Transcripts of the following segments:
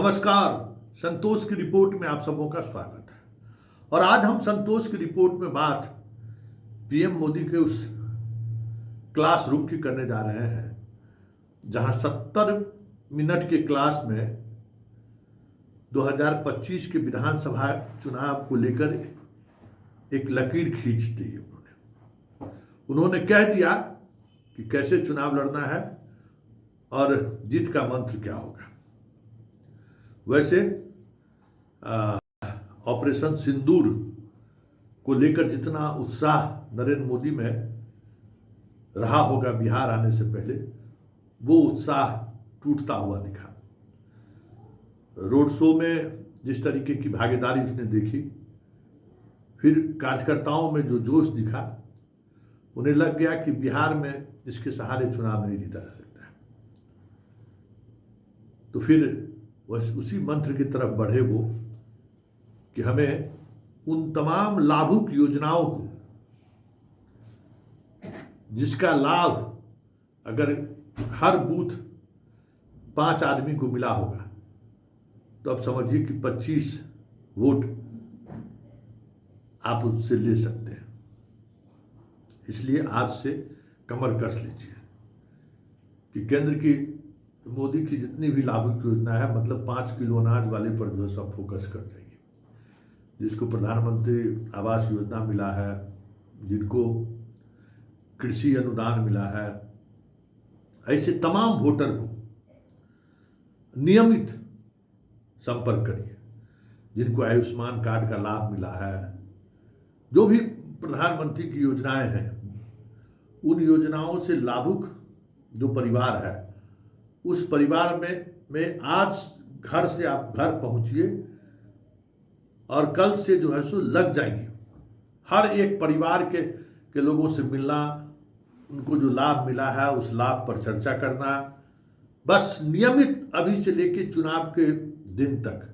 नमस्कार। संतोष की रिपोर्ट में आप सबों का स्वागत है। और आज हम संतोष की रिपोर्ट में बात पीएम मोदी के उस क्लासरूम की करने जा रहे हैं जहां 70 मिनट के क्लास में 2025 के विधानसभा चुनाव को लेकर एक लकीर खींच दी। उन्होंने कह दिया कि कैसे चुनाव लड़ना है और जीत का मंत्र क्या होगा। वैसे ऑपरेशन सिंदूर को लेकर जितना उत्साह नरेंद्र मोदी में रहा होगा बिहार आने से पहले, वो उत्साह टूटता हुआ दिखा। रोड शो में जिस तरीके की भागीदारी उसने देखी, फिर कार्यकर्ताओं में जो जोश दिखा, उन्हें लग गया कि बिहार में इसके सहारे चुनाव नहीं जीता जा सकता है। तो फिर वह उसी मंत्र की तरफ बढ़े वो कि हमें उन तमाम लाभुक योजनाओं को, जिसका लाभ अगर हर बूथ 5 आदमी को मिला होगा तो अब समझिए कि 25 वोट आप उससे ले सकते हैं। इसलिए आज से कमर कस लीजिए कि केंद्र की मोदी की जितनी भी लाभुक योजना है, मतलब 5 किलो अनाज वाले पर जो सब फोकस कर रही है, जिसको प्रधानमंत्री आवास योजना मिला है, जिनको कृषि अनुदान मिला है, ऐसे तमाम वोटर को नियमित संपर्क करिए। जिनको आयुष्मान कार्ड का लाभ मिला है, जो भी प्रधानमंत्री की योजनाएं हैं, उन योजनाओं से लाभुक जो परिवार है, उस परिवार में आज घर से आप घर पहुंचिए और कल से जो है सो लग जाएंगे हर एक परिवार के लोगों से मिलना, उनको जो लाभ मिला है उस लाभ पर चर्चा करना। बस नियमित अभी से लेके चुनाव के दिन तक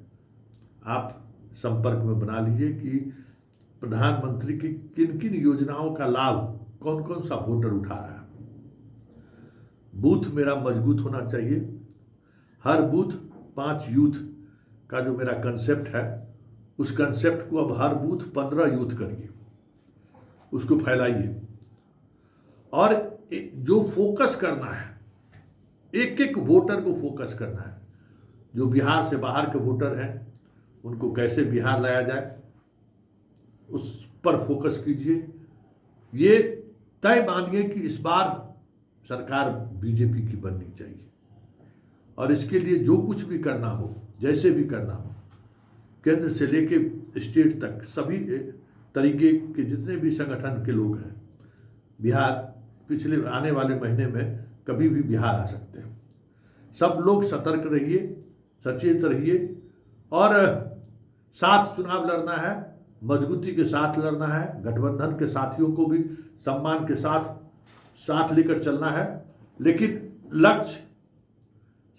आप संपर्क में बना लीजिए कि प्रधानमंत्री की किन किन योजनाओं का लाभ कौन कौन सा वोटर उठा रहा है। बूथ मेरा मजबूत होना चाहिए। हर बूथ 5 यूथ का जो मेरा कंसेप्ट है, उस कंसेप्ट को अब हर बूथ 15 यूथ करिए, उसको फैलाइए। और जो फोकस करना है, एक एक वोटर को फोकस करना है। जो बिहार से बाहर के वोटर हैं, उनको कैसे बिहार लाया जाए, उस पर फोकस कीजिए। ये तय मानिए कि इस बार सरकार बीजेपी की बननी चाहिए और इसके लिए जो कुछ भी करना हो, जैसे भी करना हो, केंद्र से लेके स्टेट तक सभी तरीके के जितने भी संगठन के लोग हैं, बिहार पिछले आने वाले महीने में कभी भी बिहार आ सकते हैं। सब लोग सतर्क रहिए, सचेत रहिए और साथ चुनाव लड़ना है, मजबूती के साथ लड़ना है। गठबंधन के साथियों को भी सम्मान के साथ लेकर चलना है, लेकिन लक्ष्य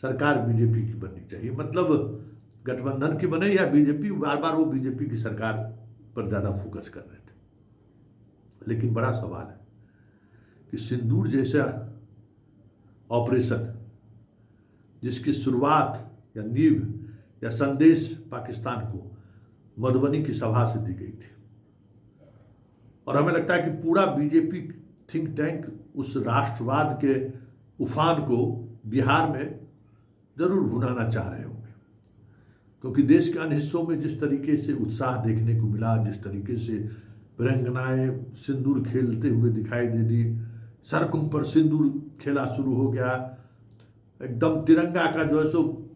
सरकार बीजेपी की बननी चाहिए। मतलब गठबंधन की बने या बीजेपी, बार बार वो बीजेपी की सरकार पर ज़्यादा फोकस कर रहे थे। लेकिन बड़ा सवाल है कि सिंदूर जैसा ऑपरेशन, जिसकी शुरुआत या नींव या संदेश पाकिस्तान को मधुबनी की सभा से दी गई थी, और हमें लगता है कि पूरा बीजेपी थिंक टैंक उस राष्ट्रवाद के उफान को बिहार में जरूर भुनाना चाह रहे होंगे। क्योंकि देश के अन्य हिस्सों में जिस तरीके से उत्साह देखने को मिला, जिस तरीके से वीरांगनाएं सिंदूर खेलते हुए दिखाई दे दी, सड़कों पर सिंदूर खेला शुरू हो गया, एकदम तिरंगा का जो है सो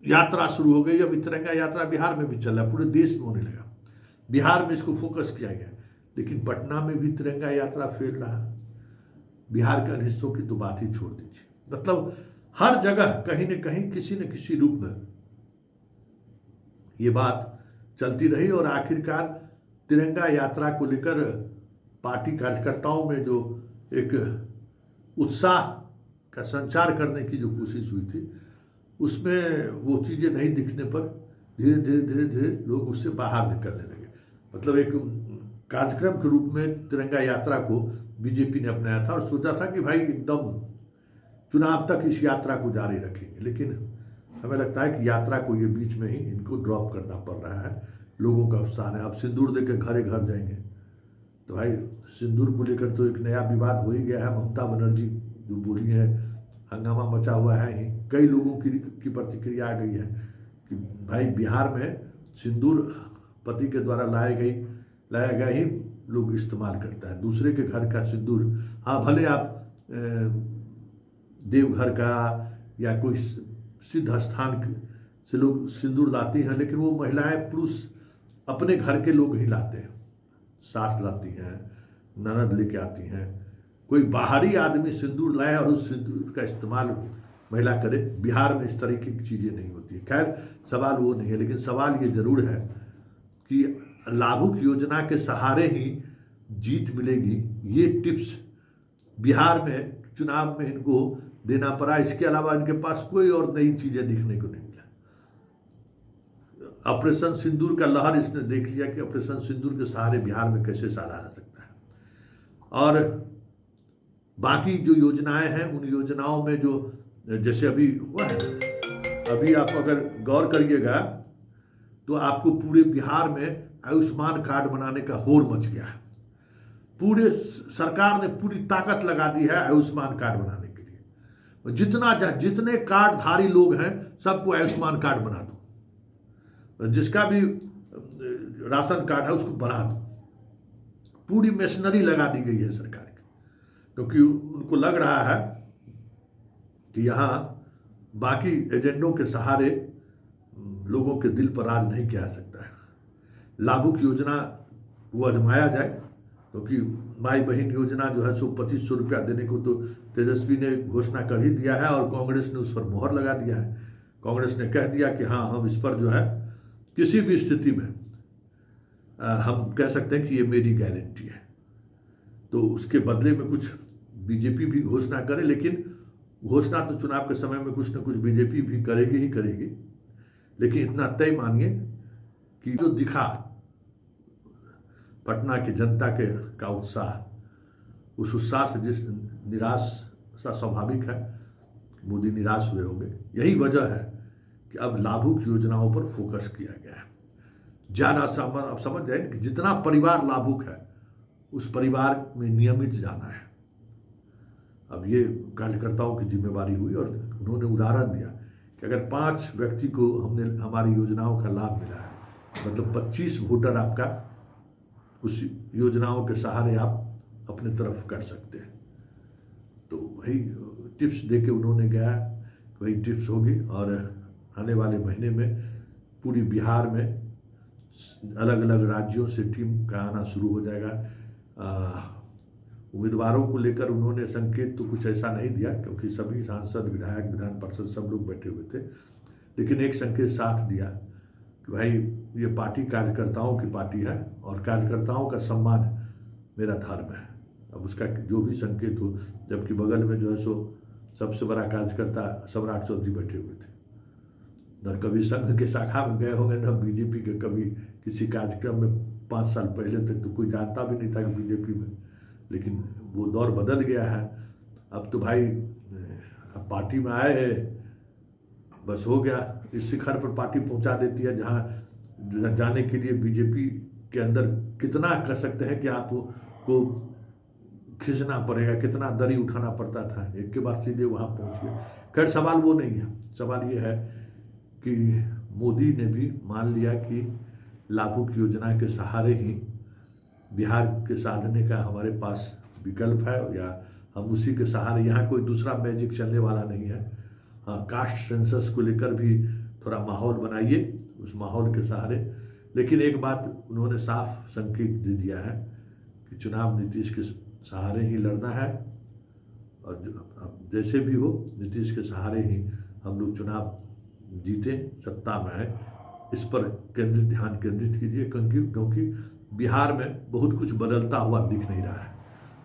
यात्रा शुरू हो गई। अब तिरंगा यात्रा बिहार में भी चल रहा है, पूरे देश में होने लगा। बिहार में इसको फोकस किया गया, लेकिन पटना में भी तिरंगा यात्रा फैल रहा है। बिहार के अन्य हिस्सों की तो बात ही छोड़ दीजिए। मतलब हर जगह कहीं न कहीं किसी न किसी रूप में ये बात चलती रही, और आखिरकार तिरंगा यात्रा को लेकर पार्टी कार्यकर्ताओं में जो एक उत्साह का संचार करने की जो कोशिश हुई थी, उसमें वो चीज़ें नहीं दिखने पर धीरे धीरे लोग उससे बाहर निकलने लगे। मतलब एक कार्यक्रम के रूप में तिरंगा यात्रा को बीजेपी ने अपनाया था और सोचा था कि भाई एकदम चुनाव तक इस यात्रा को जारी रखेंगे, लेकिन हमें लगता है कि यात्रा को ये बीच में ही इनको ड्रॉप करना पड़ रहा है। लोगों का उत्साह है, अब सिंदूर दे के घरे घर जाएंगे। तो भाई सिंदूर को लेकर तो एक नया विवाद हो ही गया है। ममता बनर्जी जो बोली है, हंगामा मचा हुआ है ही। कई लोगों की प्रतिक्रिया आ गई है कि भाई बिहार में सिंदूर पति के द्वारा लाया गया ही लोग इस्तेमाल करता है। दूसरे के घर का सिंदूर, हाँ भले आप देवघर का या कोई सिद्ध स्थान से लोग सिंदूर लाती हैं, लेकिन वो महिलाएं पुरुष अपने घर के लोग ही लाते हैं। सास लाती हैं, ननद लेके आती हैं। कोई बाहरी आदमी सिंदूर लाए और उस सिंदूर का इस्तेमाल महिला करे, बिहार में इस तरीके की चीज़ें नहीं होती है। खैर सवाल वो नहीं है, लेकिन सवाल ये ज़रूर है कि लाभुक योजना के सहारे ही जीत मिलेगी। ये टिप्स बिहार में चुनाव में इनको देना पड़ा। इसके अलावा इनके पास कोई और नई चीज़ें दिखने को नहीं मिला। ऑपरेशन सिंदूर का लहर इसने देख लिया कि ऑपरेशन सिंदूर के सहारे बिहार में कैसे सारा जा सकता है। और बाकी जो योजनाएं हैं, उन योजनाओं में जो जैसे अभी हुआ है, अभी आप अगर गौर करिएगा तो आपको पूरे बिहार में आयुष्मान कार्ड बनाने का होड़ मच गया है। पूरे सरकार ने पूरी ताकत लगा दी है आयुष्मान कार्ड बनाने के लिए। जितने कार्डधारी लोग हैं सबको आयुष्मान कार्ड बना दो, जिसका भी राशन कार्ड है उसको बना दो। पूरी मशीनरी लगा दी गई है सरकार की, क्योंकि उनको लग रहा है कि यहाँ बाकी एजेंडों के सहारे लोगों के दिल पर राज नहीं किया जा सकता है। लाभुक योजना को आजमाया जाए, क्योंकि माई बहन योजना जो है 2500 रुपया देने को तो तेजस्वी ने घोषणा कर ही दिया है और कांग्रेस ने उस पर मोहर लगा दिया है। कांग्रेस ने कह दिया कि हाँ, हम इस पर जो है किसी भी स्थिति में हम कह सकते हैं कि ये मेरी गारंटी है। तो उसके बदले में कुछ बीजेपी भी घोषणा करे, लेकिन घोषणा तो चुनाव के समय में कुछ न कुछ बीजेपी भी करेगी ही करेगी। लेकिन इतना तय मानिए कि जो दिखा पटना की जनता का उत्साह, उस उत्साह से जिस निराशा स्वाभाविक है, मोदी निराश हुए होंगे। यही वजह है कि अब लाभुक योजनाओं पर फोकस किया गया है। ज़्यादा अब समझ जाए कि जितना परिवार लाभुक है उस परिवार में नियमित जाना है। अब ये कार्यकर्ताओं की जिम्मेवारी हुई और उन्होंने उदाहरण दिया कि अगर 5 व्यक्ति को हमारी योजनाओं का लाभ मिला है, मतलब 25 वोटर आपका उस योजनाओं के सहारे आप अपने तरफ कर सकते हैं। तो वही टिप्स देके उन्होंने गया, वही टिप्स होगी। और आने वाले महीने में पूरी बिहार में अलग अलग राज्यों से टीम का आना शुरू हो जाएगा। उम्मीदवारों को लेकर उन्होंने संकेत तो कुछ ऐसा नहीं दिया, क्योंकि सभी सांसद, विधायक, विधान परिषद सब लोग बैठे हुए थे। लेकिन एक संकेत साथ दिया कि भाई ये पार्टी कार्यकर्ताओं की पार्टी है और कार्यकर्ताओं का सम्मान मेरा धर्म है। अब उसका जो भी संकेत हो, जबकि बगल में जो है सो सबसे बड़ा कार्यकर्ता सम्राट चौधरी बैठे हुए थे। न कभी संघ के शाखा में गए होंगे, न बीजेपी के कभी किसी कार्यक्रम में 5 साल पहले तक तो कोई जानता भी नहीं था कि बीजेपी में। लेकिन वो दौर बदल गया है। अब तो भाई अब पार्टी में आए हैं, बस हो गया। इस शिखर पर पार्टी पहुंचा देती है जहां जाने के लिए बीजेपी के अंदर कितना कर सकते हैं कि आपको खींचना पड़ेगा, कितना दरी उठाना पड़ता था, एक के बाद सीधे वहां पहुंच गए। खैर सवाल वो नहीं है। सवाल ये है कि मोदी ने भी मान लिया कि लाभुक योजना के सहारे ही बिहार के साधने का हमारे पास विकल्प है, या हम उसी के सहारे, यहाँ कोई दूसरा मैजिक चलने वाला नहीं है। हाँ, कास्ट सेंसस को लेकर भी थोड़ा माहौल बनाइए, उस माहौल के सहारे। लेकिन एक बात उन्होंने साफ संकेत दे दिया है कि चुनाव नीतीश के सहारे ही लड़ना है, और जैसे भी हो नीतीश के सहारे ही हम लोग चुनाव जीते, सत्ता में आए। इस पर ध्यान केंद्रित कीजिए, क्योंकि बिहार में बहुत कुछ बदलता हुआ दिख नहीं रहा है।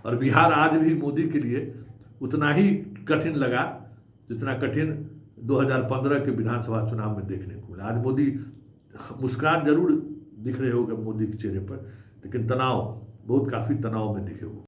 और बिहार आज भी मोदी के लिए उतना ही कठिन लगा जितना कठिन 2015 के विधानसभा चुनाव में देखने को मिला। आज मोदी, मुस्कान जरूर दिख रहे होगा मोदी के चेहरे पर, लेकिन तनाव, बहुत काफ़ी तनाव में दिखे हो।